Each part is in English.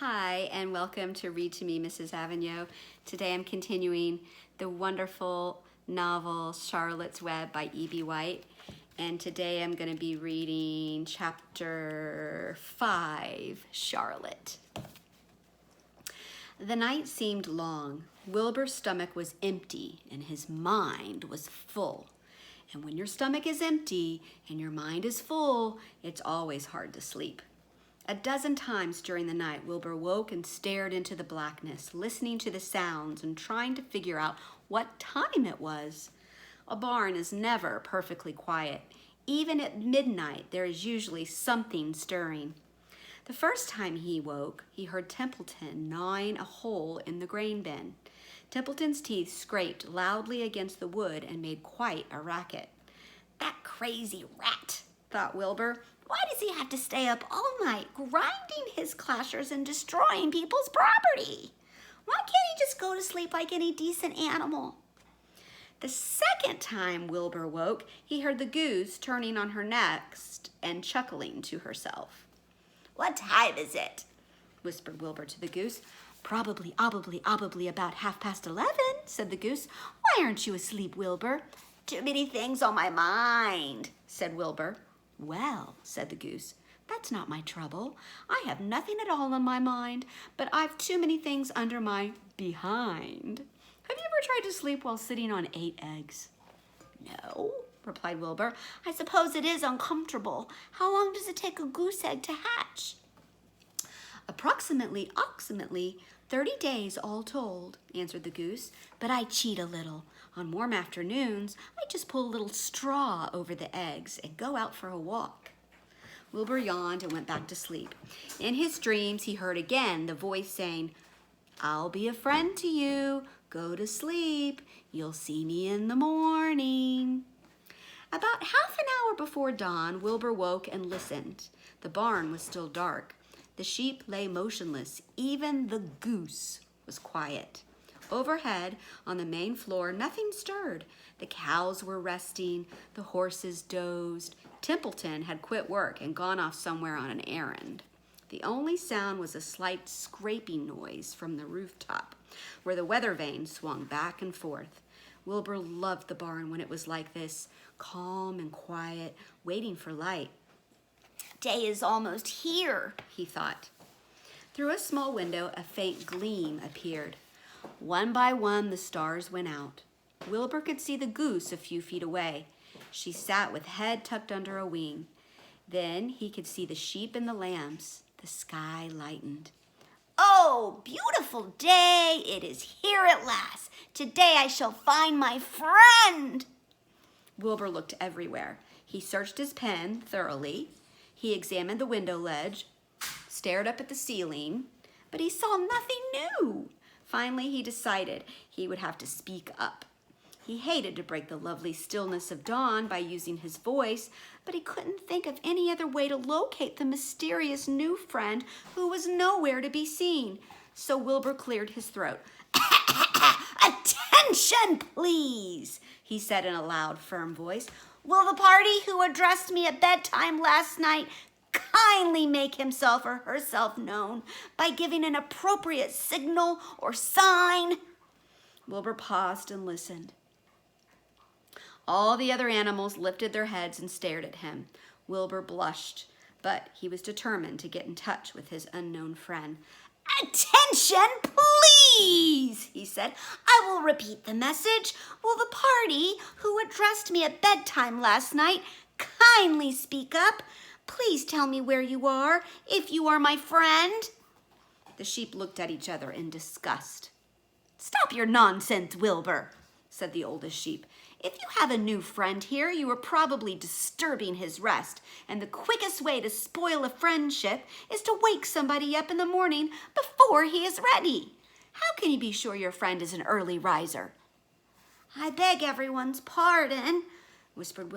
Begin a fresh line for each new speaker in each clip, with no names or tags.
Hi, and welcome to Read to Me, Mrs. Avignon. Today I'm continuing the wonderful novel Charlotte's Web by E.B. White. And today I'm going to be reading chapter 5, Charlotte. The night seemed long. Wilbur's stomach was empty and his mind was full. And when your stomach is empty and your mind is full, it's always hard to sleep. A dozen times during the night, Wilbur woke and stared into the blackness, listening to the sounds and trying to figure out what time it was. A barn is never perfectly quiet. Even at midnight, there is usually something stirring. The first time he woke, he heard Templeton gnawing a hole in the grain bin. Templeton's teeth scraped loudly against the wood and made quite a racket. "That crazy rat," thought Wilbur. "Why does he have to stay up all night grinding his clashers and destroying people's property? Why can't he just go to sleep like any decent animal?" The second time Wilbur woke, he heard the goose turning on her nest and chuckling to herself. "What time is it?" whispered Wilbur to the goose. "Probably about 11:30, said the goose. "Why aren't you asleep, Wilbur?" "Too many things on my mind," said Wilbur. "Well," said the goose, "that's not my trouble. I have nothing at all on my mind, but I've too many things under my behind. Have you ever tried to sleep while sitting on 8 eggs? "No," replied Wilbur. "I suppose it is uncomfortable. How long does it take a goose egg to hatch?" Approximately 30 days all told," answered the goose. "But I cheat a little. On warm afternoons, I just pull a little straw over the eggs and go out for a walk." Wilbur yawned and went back to sleep. In his dreams, he heard again the voice saying, "I'll be a friend to you. Go to sleep. You'll see me in the morning." About half an hour before dawn, Wilbur woke and listened. The barn was still dark. The sheep lay motionless. Even the goose was quiet. Overhead, on the main floor, nothing stirred. The cows were resting. The horses dozed. Templeton had quit work and gone off somewhere on an errand. The only sound was a slight scraping noise from the rooftop, where the weather vane swung back and forth. Wilbur loved the barn when it was like this, calm and quiet, waiting for light. "Day is almost here," he thought. Through a small window, a faint gleam appeared. One by one, the stars went out. Wilbur could see the goose a few feet away. She sat with head tucked under a wing. Then he could see the sheep and the lambs. The sky lightened. "Oh, beautiful day! It is here at last. Today I shall find my friend." Wilbur looked everywhere. He searched his pen thoroughly. He examined the window ledge, stared up at the ceiling, but he saw nothing new. Finally, he decided he would have to speak up. He hated to break the lovely stillness of dawn by using his voice, but he couldn't think of any other way to locate the mysterious new friend who was nowhere to be seen. So Wilbur cleared his throat. "Attention, please," he said in a loud, firm voice. "Will the party who addressed me at bedtime last night kindly make himself or herself known by giving an appropriate signal or sign?" Wilbur paused and listened. All the other animals lifted their heads and stared at him. Wilbur blushed, but he was determined to get in touch with his unknown friend. "Attention, please," he said. "I will repeat the message. Will the party who addressed me at bedtime last night kindly speak up? Please tell me where you are, if you are my friend." The sheep looked at each other in disgust. "Stop your nonsense, Wilbur," said the oldest sheep. "If you have a new friend here, you are probably disturbing his rest, and the quickest way to spoil a friendship is to wake somebody up in the morning before he is ready. How can you be sure your friend is an early riser?" "I beg everyone's pardon," whispered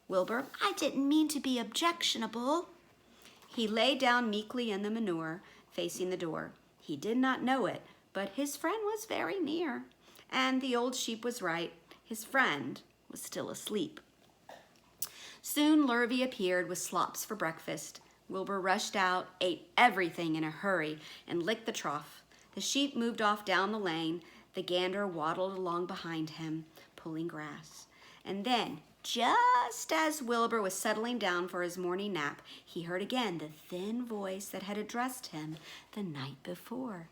Wilbur. "I didn't mean to be objectionable." He lay down meekly in the manure, facing the door. He did not know it, but his friend was very near, and the old sheep was right. His friend was still asleep. Soon Lurvy appeared with slops for breakfast. Wilbur rushed out, ate everything in a hurry, and licked the trough. The sheep moved off down the lane. The gander waddled along behind him, pulling grass. And then, just as Wilbur was settling down for his morning nap, he heard again the thin voice that had addressed him the night before.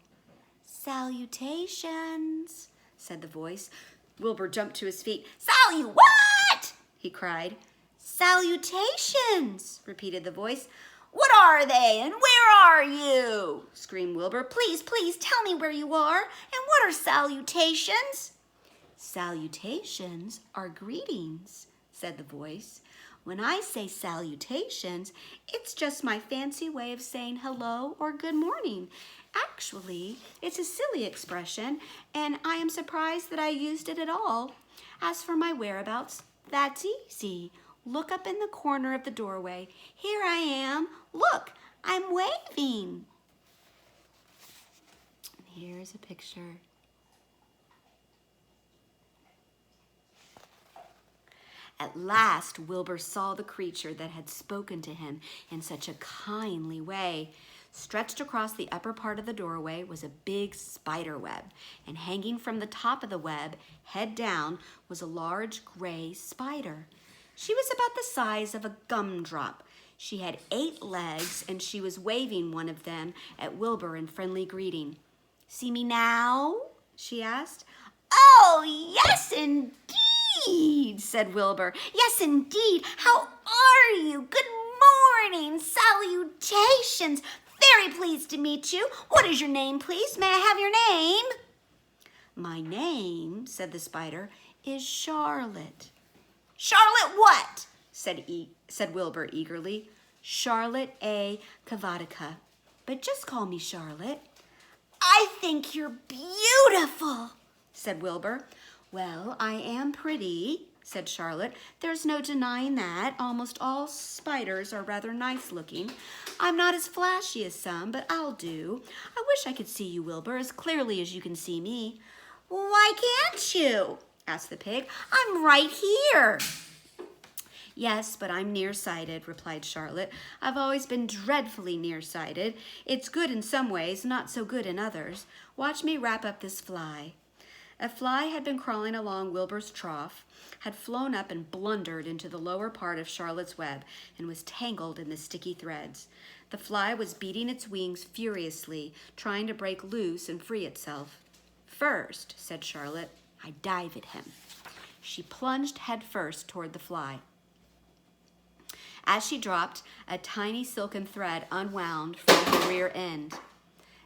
"Salutations," said the voice. Wilbur jumped to his feet. "What?" he cried. "Salutations," repeated the voice. "What are they, and where are you?" screamed Wilbur. "Please, please tell me where you are, and what are salutations?" "Salutations are greetings," said the voice. "When I say salutations, it's just my fancy way of saying hello or good morning. Actually, it's a silly expression, and I am surprised that I used it at all. As for my whereabouts, that's easy. Look up in the corner of the doorway. Here I am. Look, I'm waving." Here's a picture. At last, Wilbur saw the creature that had spoken to him in such a kindly way. Stretched across the upper part of the doorway was a big spider web, and hanging from the top of the web, head down, was a large gray spider. She was about the size of a gumdrop. She had 8 legs, and she was waving one of them at Wilbur in friendly greeting. "See me now?" she asked. "Oh, yes, indeed," said Wilbur. "Yes, indeed. How are you? Good morning. Salutations. Very pleased to meet you. What is your name, please? May I have your name?" "My name," said the spider, "is Charlotte." "Charlotte what?" said Wilbur eagerly. "Charlotte A. Kavatka. But just call me Charlotte." "I think you're beautiful," said Wilbur. "Well, I am pretty," said Charlotte. "There's no denying that. Almost all spiders are rather nice looking. I'm not as flashy as some, but I'll do. I wish I could see you, Wilbur, as clearly as you can see me." "Why can't you?" asked the pig. "I'm right here." "Yes, but I'm nearsighted," replied Charlotte. "I've always been dreadfully nearsighted. It's good in some ways, not so good in others. Watch me wrap up this fly." A fly had been crawling along Wilbur's trough, had flown up and blundered into the lower part of Charlotte's web, and was tangled in the sticky threads. The fly was beating its wings furiously, trying to break loose and free itself. "First," said Charlotte, "I dive at him." She plunged headfirst toward the fly. As she dropped, a tiny silken thread unwound from her rear end.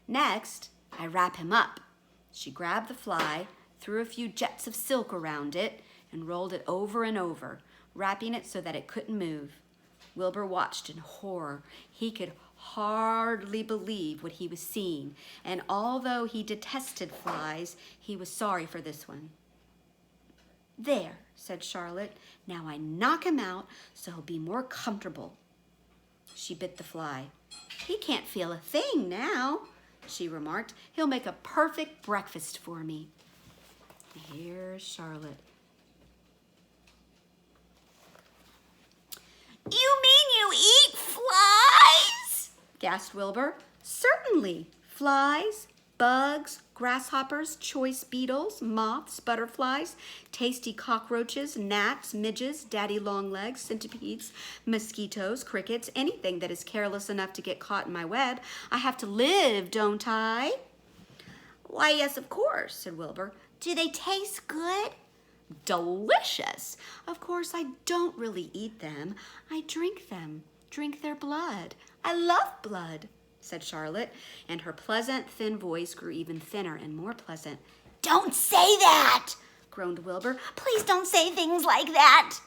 "Next, I wrap him up." She grabbed the fly, threw a few jets of silk around it, and rolled it over and over, wrapping it so that it couldn't move. Wilbur watched in horror. He could hardly believe what he was seeing, and although he detested flies, he was sorry for this one. "There," said Charlotte. "Now I knock him out so he'll be more comfortable." She bit the fly. "He can't feel a thing now," she remarked. "He'll make a perfect breakfast for me." Here's Charlotte. "You mean you eat flies?" gasped Wilbur. "Certainly. Flies, bugs, grasshoppers, choice beetles, moths, butterflies, tasty cockroaches, gnats, midges, daddy-long-legs, centipedes, mosquitoes, crickets, anything that is careless enough to get caught in my web. I have to live, don't I?" "Why, yes, of course," said Wilbur. "Do they taste good?" "Delicious. Of course, I don't really eat them. I drink them, drink their blood. I love blood," said Charlotte, and her pleasant, thin voice grew even thinner and more pleasant. "Don't say that," groaned Wilbur. "Please don't say things like that."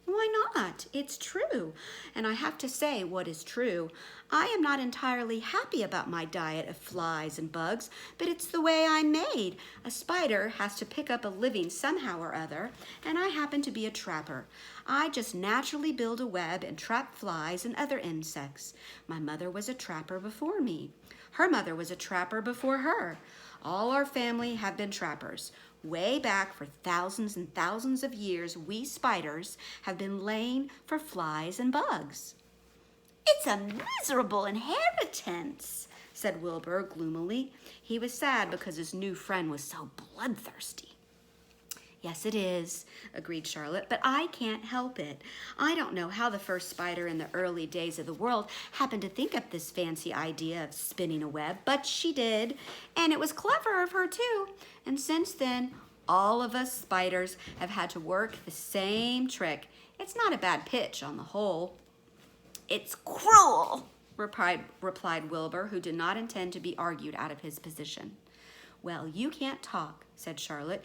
"Why not? It's true, and I have to say what is true. I am not entirely happy about my diet of flies and bugs, but it's the way I'm made. A spider has to pick up a living somehow or other, and I happen to be a trapper. I just naturally build a web and trap flies and other insects. My mother was a trapper before me. Her mother was a trapper before her. All our family have been trappers. Way back for thousands and thousands of years, we spiders have been laying for flies and bugs." It's a miserable inheritance, said Wilbur gloomily. He was sad because his new friend was so bloodthirsty. Yes, it is, agreed Charlotte, but I can't help it. I don't know how the first spider in the early days of the world happened to think up this fancy idea of spinning a web, but she did, and it was clever of her too. And since then, all of us spiders have had to work the same trick. It's not a bad pitch on the whole. It's cruel, replied Wilbur, who did not intend to be argued out of his position. Well, you can't talk, said Charlotte.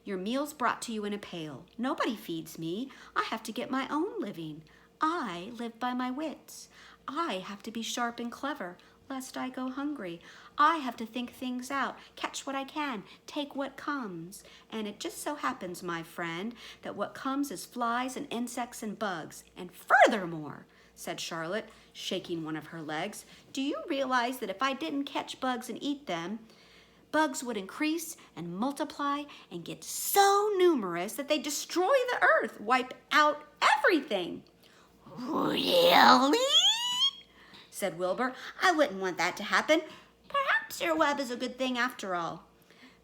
Your meal's brought to you in a pail. Nobody feeds me. I have to get my own living. I live by my wits. I have to be sharp and clever, lest I go hungry. I have to think things out, catch what I can, take what comes. And it just so happens, my friend, that what comes is flies and insects and bugs. And furthermore, said Charlotte, shaking one of her legs, do you realize that if I didn't catch bugs and eat them, bugs would increase and multiply and get so numerous that they destroy the earth, wipe out everything? Really? Said Wilbur. I wouldn't want that to happen. Perhaps your web is a good thing after all.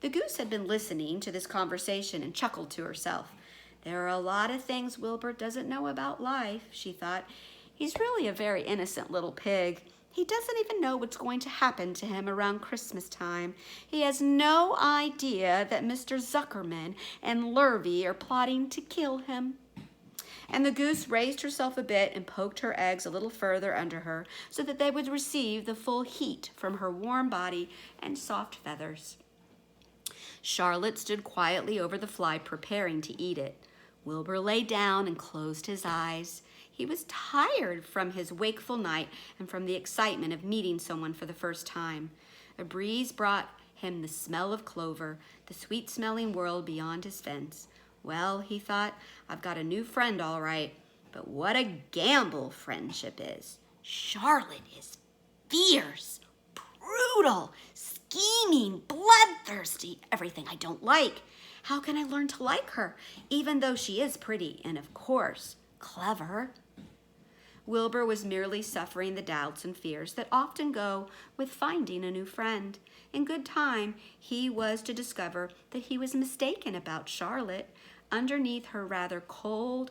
The goose had been listening to this conversation and chuckled to herself. There are a lot of things Wilbur doesn't know about life, she thought. He's really a very innocent little pig. He doesn't even know what's going to happen to him around Christmas time. He has no idea that Mr. Zuckerman and Lurvy are plotting to kill him. And the goose raised herself a bit and poked her eggs a little further under her so that they would receive the full heat from her warm body and soft feathers. Charlotte stood quietly over the fly, preparing to eat it. Wilbur lay down and closed his eyes. He was tired from his wakeful night and from the excitement of meeting someone for the first time. A breeze brought him the smell of clover, the sweet-smelling world beyond his fence. Well, he thought, I've got a new friend all right, but what a gamble friendship is. Charlotte is fierce, brutal, scheming, bloodthirsty, everything I don't like. How can I learn to like her, even though she is pretty and, of course, clever? Wilbur was merely suffering the doubts and fears that often go with finding a new friend. In good time, he was to discover that he was mistaken about Charlotte. Underneath her rather bold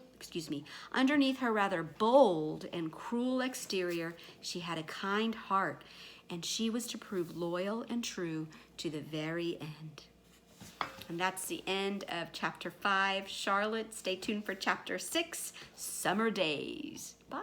and cruel exterior, she had a kind heart, and she was to prove loyal and true to the very end. And that's the end of chapter 5, Charlotte. Stay tuned for chapter 6, Summer Days. Bye.